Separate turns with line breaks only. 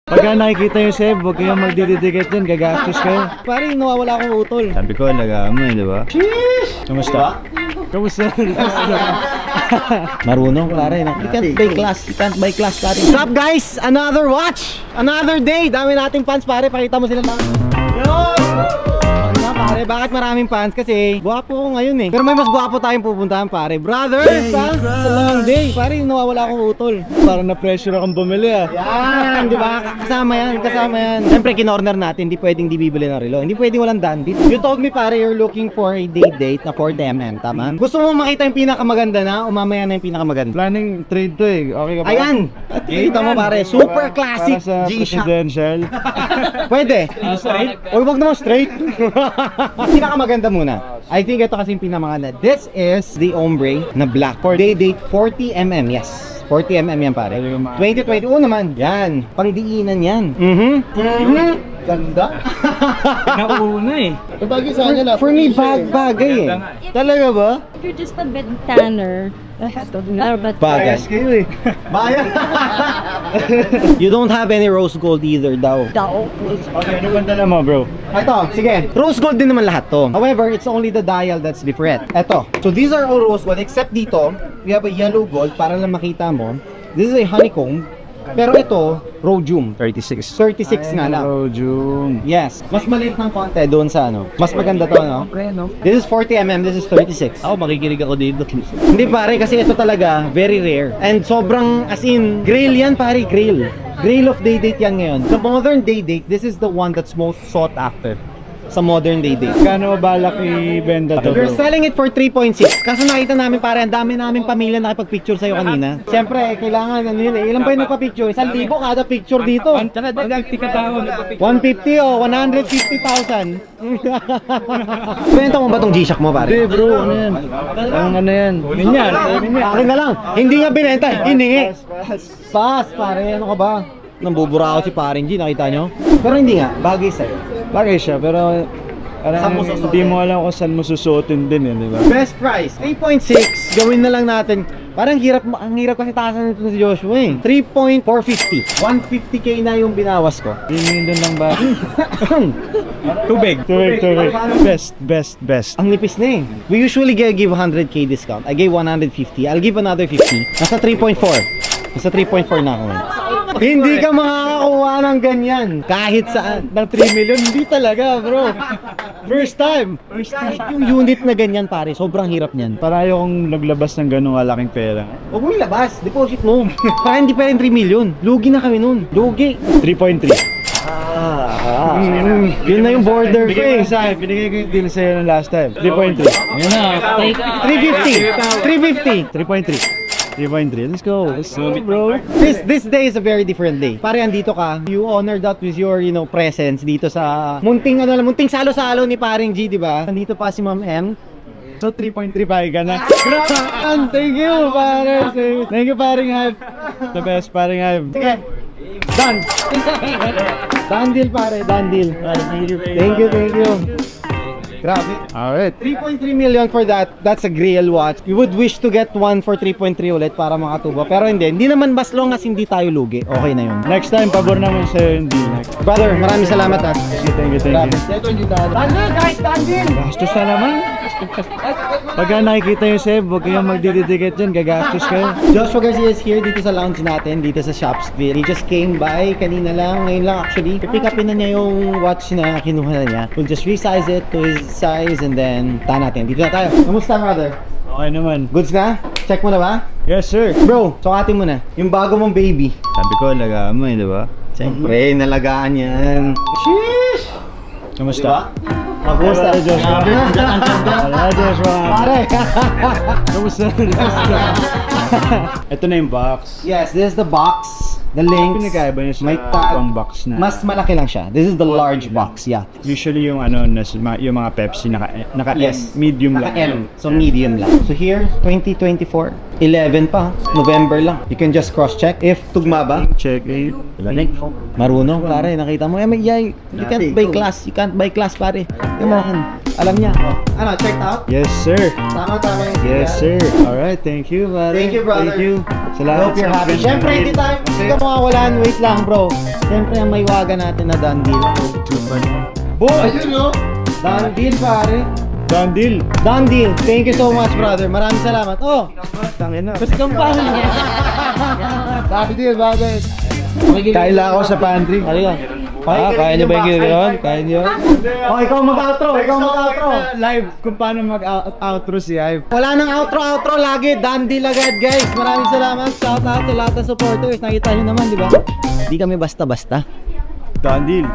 Pagka nakikita yung Seb, huwag kayong magdididikit dyan, gagastos kayo.
Pare, nawawala akong utol.
Sabi ko, alagaan mo di ba?
Sheesh!
Kamusta? Kamusta?
Marunong pare. You can't buy class. You can't buy class pare. What's up guys? Another watch! Another day! Dami nating fans pare. Pakita mo sila lang. Pare, bakit maraming fans? Kasi guwapo ko ngayon eh. Pero may mas guwapo tayong pupuntahan pare. Brother, sa long day. Pare, nawawala akong utol.
Parang na-pressure akong bumili ah.
Yan, di ba? Kasama yan, kasama yan. Siyempre, kinorner natin. Hindi pwedeng di bibili ng relo. Hindi pwedeng walang dandit. You told me pare, you're looking for a date na 4mm, tama? Gusto mo makita yung pinakamaganda na o mamaya na yung pinakamaganda?
Planning trade to eh. Okay ka ba?
Ayan! At kita mo pare, super classic G-Shock.
Presidential.
Pwede? Straight? O wag naman straight. Pinakamaganda muna. I think ito kasi yung pinamaganda. This is the ombre na black. For day date 40mm. Yes. 40mm yan pare. 2020 naman. Yan. Pangdiinan yan. Ganda.
Nauna eh.
Bagay sa kanya for me, bagay eh. Talaga ba?
If you're just a bit tanner,
bagay. Kayo eh. Bayan. You don't have any rose gold either daw.
Okay, ano banda na mo bro?
Ito, sige. Rose gold din naman lahat to. However, it's only the dial that's different. Ito. So these are all rose gold except dito, we have a yellow gold para lang makita mo. This is a honeycomb. Pero ito, rhodium.
36.
36 nga lang.
Rhodium.
Yes. Mas maliit ng konti doon sa ano. Mas maganda to, no?
Okay, no?
This is 40mm, this is 36.
Ako, makikinig ako dito.
Hindi pare, kasi ito talaga, very rare. And sobrang, as in, grail yan pare, grail. Grail of day date yan ngayon. Sa modern day date, this is the one that's most sought after. Sa modern day date.
Kano balak i-benda to?
We're selling it for 3.6. Kaso nakita namin pare, ang dami namin pamilya nakipag-picture sa'yo kanina. Siyempre, kailangan ano yun eh. Ilan ba yung nagpa-picture? 1,000 kada picture dito. 150 o 150,000. Kwento mo ba tong G-Shock mo pare?
Hindi bro, ano yan? Ang ano yan? Minyan.
Akin na lang. Hindi nga binenta, hiningi. Pass pare, ano ka ba? Nambubura ako si paring G, nakita nyo? Pero hindi nga, bagay sa'yo.
Bagay siya, pero hindi mo alam kung saan mo susuotin din eh, di ba?
Best price, 3.6. Gawin na lang natin. Parang ang hirap kasi taasan nito si Joshua eh. 3.450. 150k na yung binawas ko.
Hindi lang ba? Tubig. Best.
Ang nipis na eh. We usually give 100k discount. I gave 150. I'll give another 50. Nasa 3.4. Nasa 3.4 na ako. Hindi ka makakakuha ng ganyan kahit saan. Ng 3 million, hindi talaga bro. First time. Yung unit na ganyan pare, sobrang hirap niyan.
Para ayokong naglabas ng ganung kalaking pera.
Huwag mo ilabas, deposit mo. Para hindi pa rin 3 million. Lugi na kami nun. Lugi.
3.3.
Yun na yung border ko eh.
Binigay ko yung deal sa'yo ng last time. 3.3. Yan na.
350.
3.3. 3.3. Let's go bro.
This day is a very different day. Pare andito ka, you honor that with your presence dito sa munting salo-salo ni paring G, di ba? Nandito pa si Ma'am M.
So 3.35 ka na. Thank you pare. Thank you paring Hype. The best paring Hype.
Sige. Done. Done deal pare, done deal. Thank you. Grabe.
Alright.
3.3 million for that. That's a Grail watch. We would wish to get one for 3.3 ulit para makatubo. Pero hindi naman as long as hindi tayo lugi. Okay na yun.
Next time, pabor naman sa'yo yung deal.
Brother, maraming salamat ha.
Thank you.
Done guys, done deal.
Gastos na naman. Pagka nakikita yung Seb, huwag kayong magdididikit dyan, gagastos kayo.
Joshua Garcia is here dito sa lounge natin, dito sa Shopsville. He just came by kanina lang, ngayon lang actually. Pick upin na niya yung watch na kinuha na niya. We'll just resize it to his size and then tahan natin. Dito na tayo. Kamusta brother?
Okay naman.
Goods na? Check mo na ba?
Yes sir.
Bro, sukatin mo na. Yung bago mong baby.
Sabi ko, alagaan mo di ba?
Siyempre, nalagaan yan. Sheesh!
Kamusta?
Kamusta?
Joshua? Joshua?
Pare!
Kamusta? Ito na yung box.
Yes, this is the box. The links.
Pinagkaiba niya sa
may tag.
box na.
Mas malaki lang siya. This is the large box, yeah.
Usually yung yung mga Pepsi naka
yes.
medium lang.
Naka M. So medium lang. So here, 2024. 11 pa, November lang. You can just cross-check if tugma ba.
Check it.
Marunong, pare, nakita mo. You can't buy class. You can't buy class, pare. Come on. Alam niya. Ano, checked out?
Yes, sir.
Tama.
Yes, sir. Alright, thank you, pare.
Thank you, brother.
Thank you.
I hope you're happy. Siyempre, hindi tayo. Hindi ka mawawalan. Wait lang, bro. Siyempre, ang may waga natin na done deal. Boom! Ayun, no? Done deal, pare.
Done deal.
Done deal. Thank you so much, brother. Maraming salamat. Oh!
Tangin na.
Kasi kang paano niya.
Done deal, brother. Kaila ako sa pantry.
Halika.
Kaya niyo ba yung gano'n? Kaya niyo?
Oh, ikaw mag-outro.
Live kung paano mag-outro si Ive.
Wala nang outro lagi. Done deal agad, guys. Maraming salamat. Shout out sa lahat ng supporters. Nakita nyo naman, di ba? Di kami basta-basta.
Done deal.